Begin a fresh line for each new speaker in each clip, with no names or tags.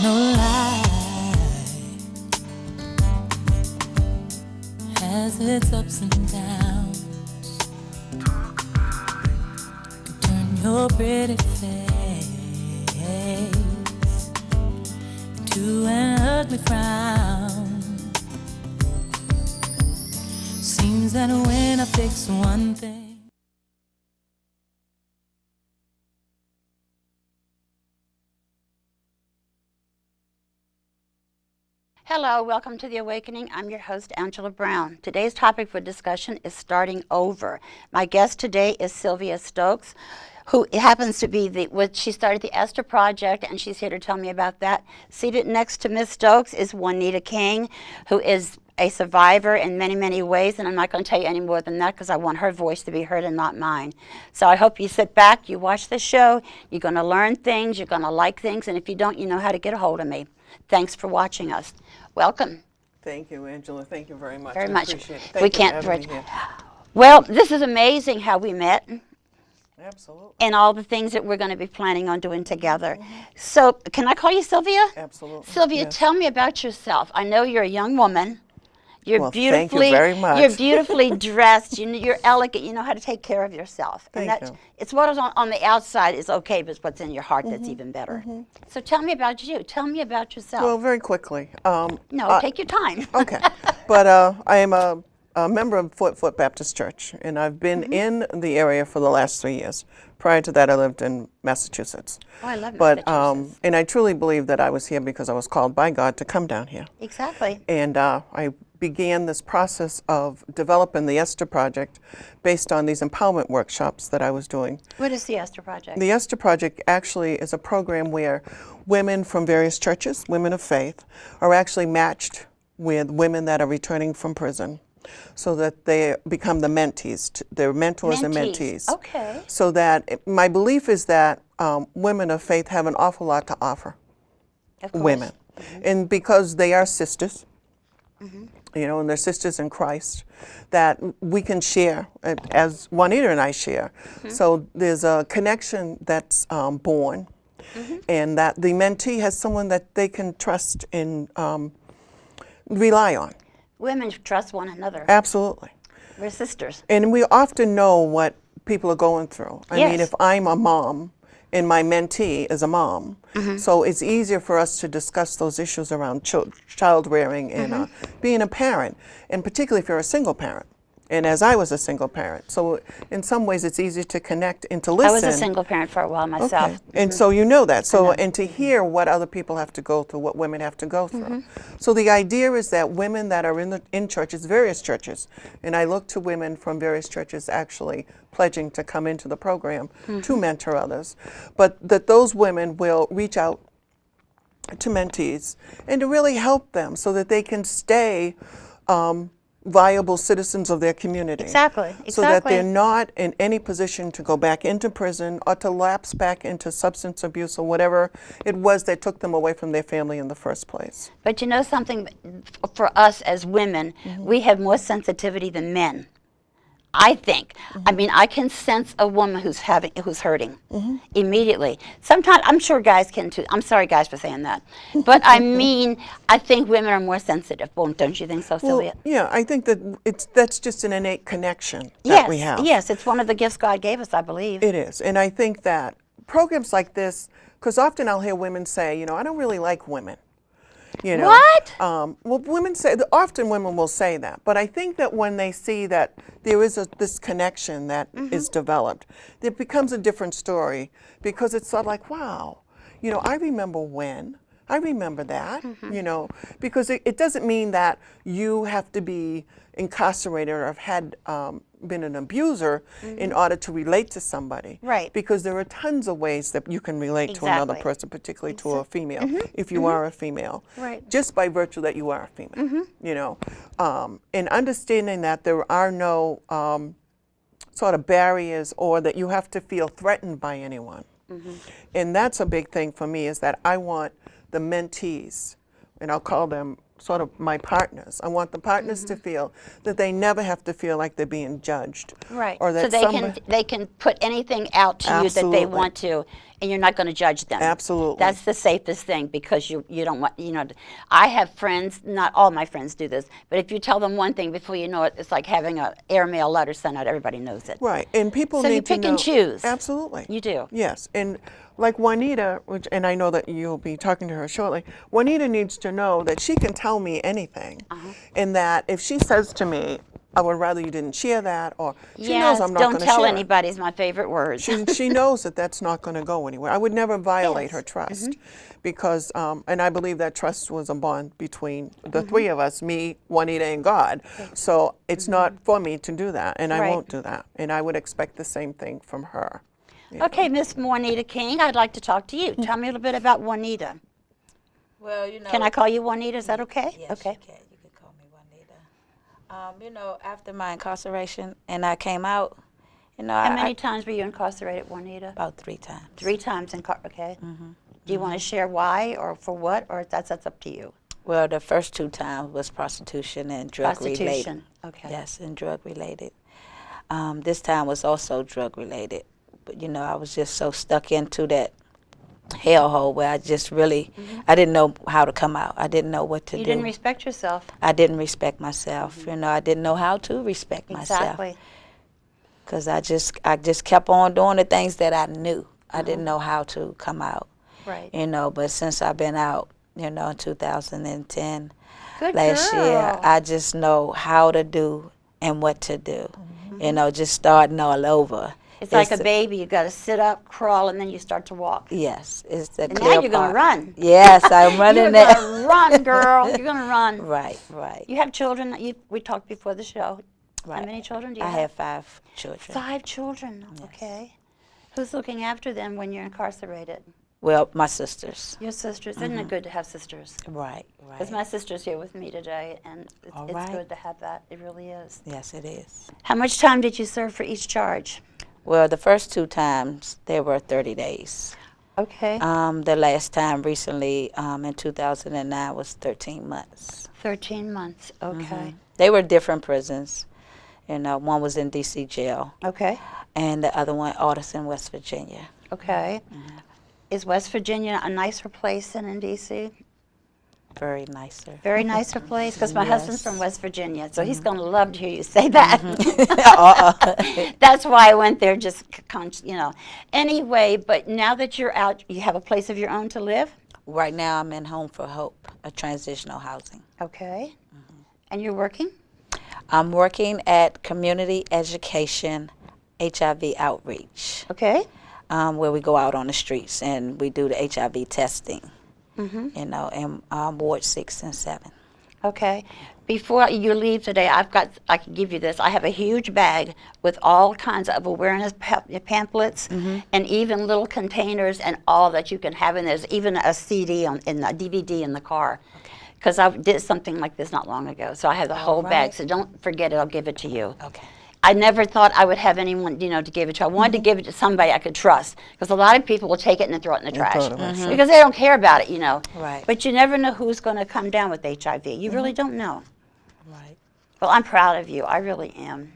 no lie, has its ups and downs. Turn your pretty face to an ugly frown. Seems that when I fix one thing.
Hello, welcome to The Awakening. I'm your host, Angela Brown. Today's topic for discussion is starting over. My guest today is Sylvia Stokes, who happens to be she started the Esther Project, and she's here to tell me about that. Seated next to Ms. Stokes is Juanita King, who is a survivor in many, many ways, and I'm not going to tell you any more than that because I want her voice to be heard and not mine. So I hope you sit back, you watch the show, you're going to learn things, you're going to like things, and if you don't, you know how to get a hold of me. Thanks for watching us. Welcome.
Thank you, Angela. Thank you very much.
Very much.
Appreciate it. Thank you for having me here.
Well, this is amazing how we met.
Absolutely.
And all the things that we're going to be planning on doing together. So, can I call you Sylvia?
Absolutely.
Sylvia,
yes.
Tell me about yourself. I know you're a young woman. You're
thank you very much.
You're beautifully dressed. You're elegant. You know how to take care of yourself.
Thank you.
It's what is on the outside is okay, but it's what's in your heart that's even better. So tell me about you. Tell me about yourself.
Well, very quickly.
Take your time.
Okay. But I am a member of Foot Baptist Church, and I've been in the area for the last 3 years. Prior to that, I lived in Massachusetts.
Oh, I love
Massachusetts. And I truly believe that I was here because I was called by God to come down here.
Exactly.
And I began this process of developing the Esther Project based on these empowerment workshops that I was doing.
What is the Esther Project?
The Esther Project actually is a program where women from various churches, women of faith, are actually matched with women that are returning from prison so that they become the mentees. They're mentors and mentees.
Okay.
So that my belief is that women of faith have an awful lot to offer women. And because they are sisters, you know, and they're sisters in Christ, that we can share, as Juanita and I share. So there's a connection that's born, and that the mentee has someone that they can trust and rely on.
Women trust one another.
Absolutely.
We're sisters.
And we often know what people are going through. I
Yes.
mean, if I'm a mom, and my mentee is a mom. So it's easier for us to discuss those issues around child rearing and being a parent, and particularly if you're a single parent. And as I was a single parent. So in some ways it's easy to connect and to listen.
I was a single parent for a while myself.
Okay. And so you know that. So and to hear what other people have to go through, what women have to go through. So the idea is that women that are in churches, various churches, and I look to women from various churches actually pledging to come into the program to mentor others, but that those women will reach out to mentees and to really help them so that they can stay viable citizens of their community.
Exactly.
So that they're not in any position to go back into prison or to lapse back into substance abuse or whatever it was that took them away from their family in the first place.
But you know something, for us as women, we have more sensitivity than men. I think. I mean, I can sense a woman who's hurting immediately. Sometimes, I'm sure guys can too. I'm sorry, guys, for saying that. But I mean, I think women are more sensitive. Well, don't you think so, Sylvia?
Well, yeah, I think that that's just an innate connection that we have.
Yes, it's one of the gifts God gave us, I believe.
It is. And I think that programs like this, because often I'll hear women say, you know, I don't really like women. You know,
what?
Well, often women will say that, but I think that when they see that there is this connection that is developed, it becomes a different story because it's sort of like, wow, you know, I remember when. I remember that, you know, because it doesn't mean that you have to be incarcerated or have had been an abuser in order to relate to somebody.
Right.
Because there are tons of ways that you can relate to another person, particularly to a female, if you are a female.
Right.
Just by virtue that you are a female, you know. And understanding that there are no sort of barriers or that you have to feel threatened by anyone. And that's a big thing for me, is that I want the mentees and I'll call them sort of my partners. I want the partners to feel that they never have to feel like they're being judged.
Right.
Or that
so they can put anything out to you that they want to, and you're not going to judge them.
Absolutely.
That's the safest thing, because you don't want, I have friends, not all my friends do this, but if you tell them one thing, before you know it, it's like having an airmail letter sent out. Everybody knows it.
Right. And people
so
need to know.
So you pick and choose.
Absolutely.
You do.
Yes. And like Juanita, and I know that you'll be talking to her shortly, Juanita needs to know that she can tell me anything. And that if she says to me, I would rather you didn't share that, or she knows I'm not going to share
don't tell anybody is my favorite word.
She knows that that's not going to go anywhere. I would never violate her trust, because, and I believe that trust was a bond between the three of us, me, Juanita, and God. So it's not for me to do that, and I won't do that. And I would expect the same thing from her.
Okay, Miss Juanita King, I'd like to talk to you. Tell me a little bit about Juanita.
Well,
Can I call you Juanita? Is that okay?
Yes,
okay.
You can. You can call me Juanita. After my incarceration and I came out,
How many times were you incarcerated, Juanita?
About 3 times.
3 times okay. Do you want to share why or for what, or that's up to you?
Well, the first 2 times was prostitution and drug related.
Prostitution, okay.
Yes, and drug related. This time was also drug related. But, I was just so stuck into that hellhole where I just really, I didn't know how to come out. I didn't know what to do.
You didn't respect yourself.
I didn't respect myself. I didn't know how to respect myself.
Exactly.
Because I just kept on doing the things that I knew. I didn't know how to come out.
Right.
But since I've been out, in 2010,
Good
last
girl.
year, I just know how to do and what to do. Just starting all over.
It's like a baby. You got to sit up, crawl, and then you start to walk.
Yes, it's the
And
clear
now you're going to run.
Yes, I'm running.
You're going to run, girl. You're going to run.
Right, right.
You have children. We talked before the show.
Right.
How many children do you
I
have?
have 5 children.
5 children.
Yes.
Okay. Who's looking after them when you're incarcerated?
Well, my sisters.
Your sisters. Isn't it good to have sisters?
Right, right.
Because my sister's here with me today, and it's
right.
good to have that. It really is.
Yes, it is.
How much time did you serve for each charge?
Well, the first 2 times, they were 30 days.
Okay.
The last time recently, in 2009, was 13 months.
13 months. Okay.
They were different prisons. One was in D.C. jail.
Okay.
And the other one, Alderson, West Virginia.
Okay. Is West Virginia a nicer place than in D.C.?
Very nicer.
Very nicer place? Because my
Yes.
husband's from West Virginia, so he's going to love to hear you say that. That's why I went there, just, Anyway, but now that you're out, you have a place of your own to live?
Right now, I'm in Home for Hope, a transitional housing.
Okay. And you're working?
I'm working at Community Education HIV Outreach.
Okay.
Where we go out on the streets and we do the HIV testing, in Ward 6 and 7.
Okay. Before you leave today, I can give you this. I have a huge bag with all kinds of awareness pamphlets and even little containers and all that you can have in there. There's even a CD in the DVD in the car. Because I did something like this not long ago. So I have the whole bag. So don't forget it. I'll give it to you.
Okay.
I never thought I would have anyone, to give it to. I wanted to give it to somebody I could trust, because a lot of people will take it and then throw it in the trash because they don't care about it,
Right.
But you never know who's going to come down with HIV. You really don't know.
Right.
Well, I'm proud of you. I really am.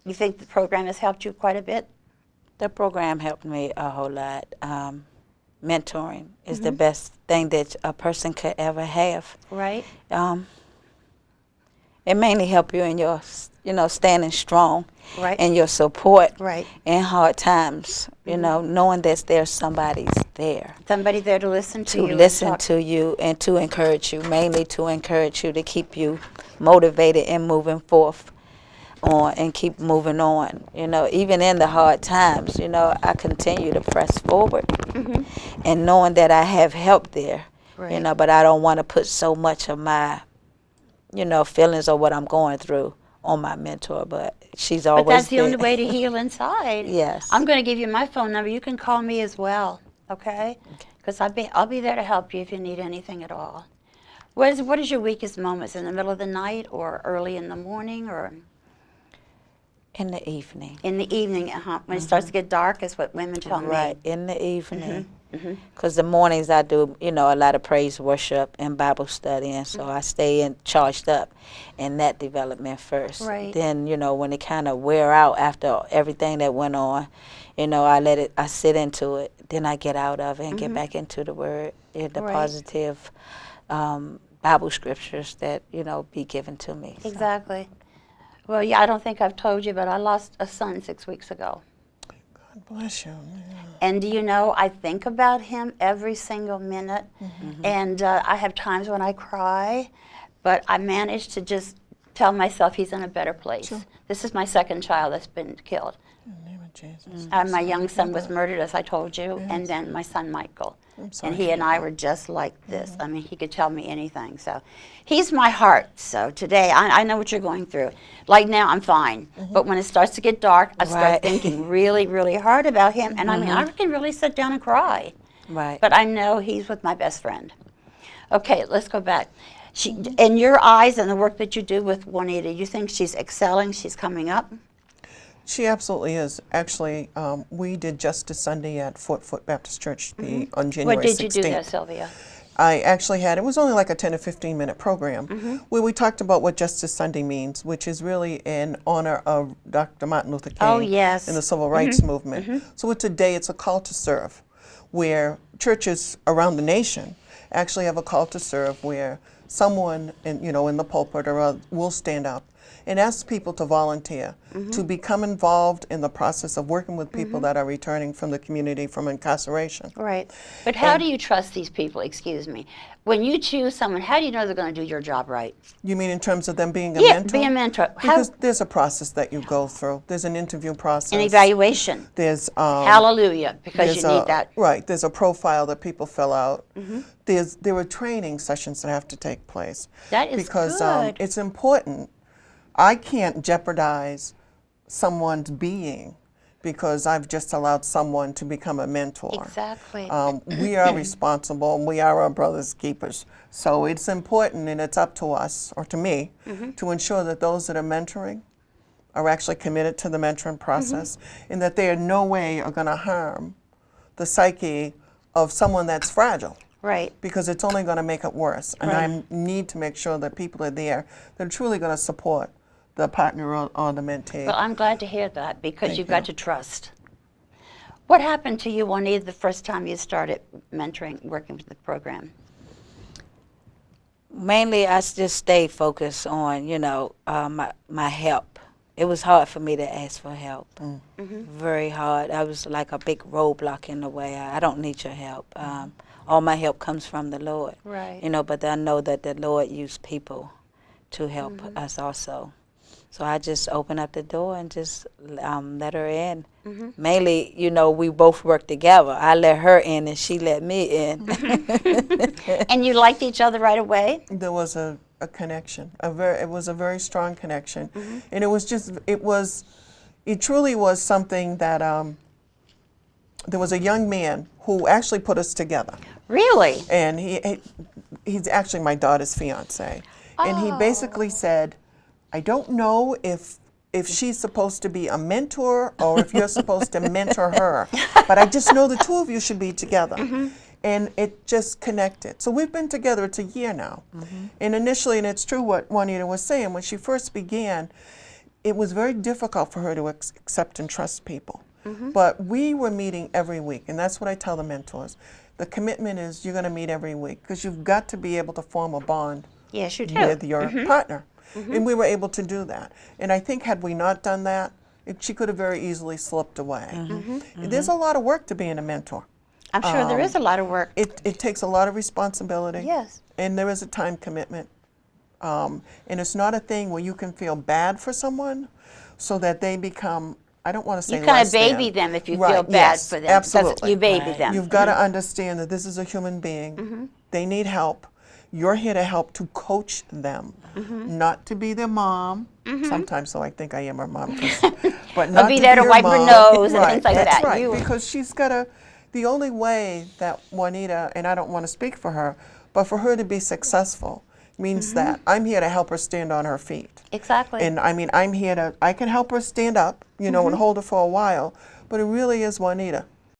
You think the program has helped you quite a bit?
The program helped me a whole lot. Mentoring is the best thing that a person could ever have.
Right.
It mainly help you in your, standing strong,
Right.
and your support
Right.
in hard times. Knowing that there's somebody's there
Somebody there to listen to
to
you.
listen to you and to encourage you, mainly to encourage you to keep you motivated and moving forth on and keep moving on. Even in the hard times, I continue to press forward, and knowing that I have help there.
Right.
But I don't want to put so much of my feelings of what I'm going through on my mentor, but she's always
But that's the
there.
only way to heal inside.
Yes.
I'm going to give you my phone number. You can call me as well, okay? Because I'll be there to help you if you need anything at all. What is your weakest moments? In the middle of the night or early in the morning or?
In the evening.
In the evening, When it starts to get dark is what women tell me.
Right, in the evening. Because the mornings I do, you know, a lot of praise worship and Bible study, and so I stay charged up in that development first.
Right.
Then, you know, when it kind of wear out after everything that went on, you know, I sit into it. Then I get out of it and get back into the Word, the
Right.
positive Bible scriptures that, you know, be given to me. So.
Exactly. Well, yeah, I don't think I've told you, but I lost a son 6 weeks ago.
God bless you. Yeah.
And do you know, I think about him every single minute, and I have times when I cry, but I manage to just tell myself he's in a better place.
Sure.
This is my second child that's been killed.
In the name of Jesus.
My young son was murdered, as I told you, and then my son Michael.
I'm sorry
And he
to
and
hear
I
that.
were just like this. I mean, he could tell me anything. So he's my heart. So today, I know what you're going through. Like now, I'm fine. But when it starts to get dark, I start
Right.
thinking really, really hard about him. And I mean, I can really sit down and cry.
Right.
But I know he's with my best friend. Okay, let's go back. In your eyes and the work that you do with Juanita, you think she's excelling, she's coming up?
She absolutely is. Actually, we did Justice Sunday at Fort Foot Baptist Church on January 16th.
What did you do there, Sylvia?
I actually it was only like a 10 or 15 minute program where we talked about what Justice Sunday means, which is really in honor of Dr. Martin Luther King
Oh, yes.
and the Civil Rights Movement. So today it's a call to serve, where churches around the nation actually have a call to serve where someone in the pulpit or will stand up and ask people to volunteer, to become involved in the process of working with people that are returning from the community from incarceration.
Right. But how do you trust these people, excuse me? When you choose someone, how do you know they're going to do your job right?
You mean in terms of them being a
Yeah,
mentor?
be a mentor.
Because there's a process that you go through. There's an interview process.
An evaluation.
There's
Hallelujah, because you need that.
Right. There's a profile that people fill out. There are training sessions that have to take place.
That is
because
good.
it's important. I can't jeopardize someone's being because I've just allowed someone to become a mentor.
Exactly.
We are responsible, and we are our brother's keepers. So it's important, and it's up to us, or to me, to ensure that those that are mentoring are actually committed to the mentoring process, and that they in no way are going to harm the psyche of someone that's fragile.
Right.
Because it's only going to make it worse. And I need to make sure that people are there that are truly going to support the partner or the mentee.
Well, I'm glad to hear that because
Thank
you've
you.
got to trust. What happened to you, Juanita, the first time you started mentoring, working with the program?
Mainly, I just stayed focused on, my help. It was hard for me to ask for help. Very hard. I was like a big roadblock in the way. I don't need your help. All my help comes from the Lord.
Right.
But I know that the Lord used people to help us also. So I just opened up the door and just let her in. Mainly, we both worked together. I let her in and she let me in.
And you liked each other right away?
There was a connection. It was a very strong connection. And it truly was something that there was a young man who actually put us together.
Really?
And he's actually my daughter's fiance. And he basically said, I don't know if she's supposed to be a mentor or if you're supposed to mentor her, but I just know the two of you should be together. And it just connected. So we've been together, it's a year now. And initially, and it's true what Juanita was saying, when she first began, it was very difficult for her to accept and trust people. But we were meeting every week, and that's what I tell the mentors. The commitment is you're going to meet every week because you've got to be able to form a bond
Yes, you do.
with your partner. And we were able to do that. And I think had we not done that, she could have very easily slipped away. There's a lot of work to being a mentor.
I'm sure there is a lot of work.
It takes a lot of responsibility.
Yes.
And there is a time commitment. And it's not a thing where you can feel bad for someone so that they become, I don't want to say
You kind
less
of baby
than.
them if you
Right,
feel bad
yes,
for them.
absolutely.
Because you baby them.
You've got to understand that this is a human being. They need help. You're here to help to coach them, not to be their mom. Sometimes, so I think I am her mom, but not
be
to
there to
her
wipe her
mom.
nose and
Right,
things like
that's
that.
Right,
You-
because she's got to. The only way that Juanita, and I don't want to speak for her, but for her to be successful means that I'm here to help her stand on her feet.
Exactly.
And I can help her stand up, and hold her for a while, but it really is Juanita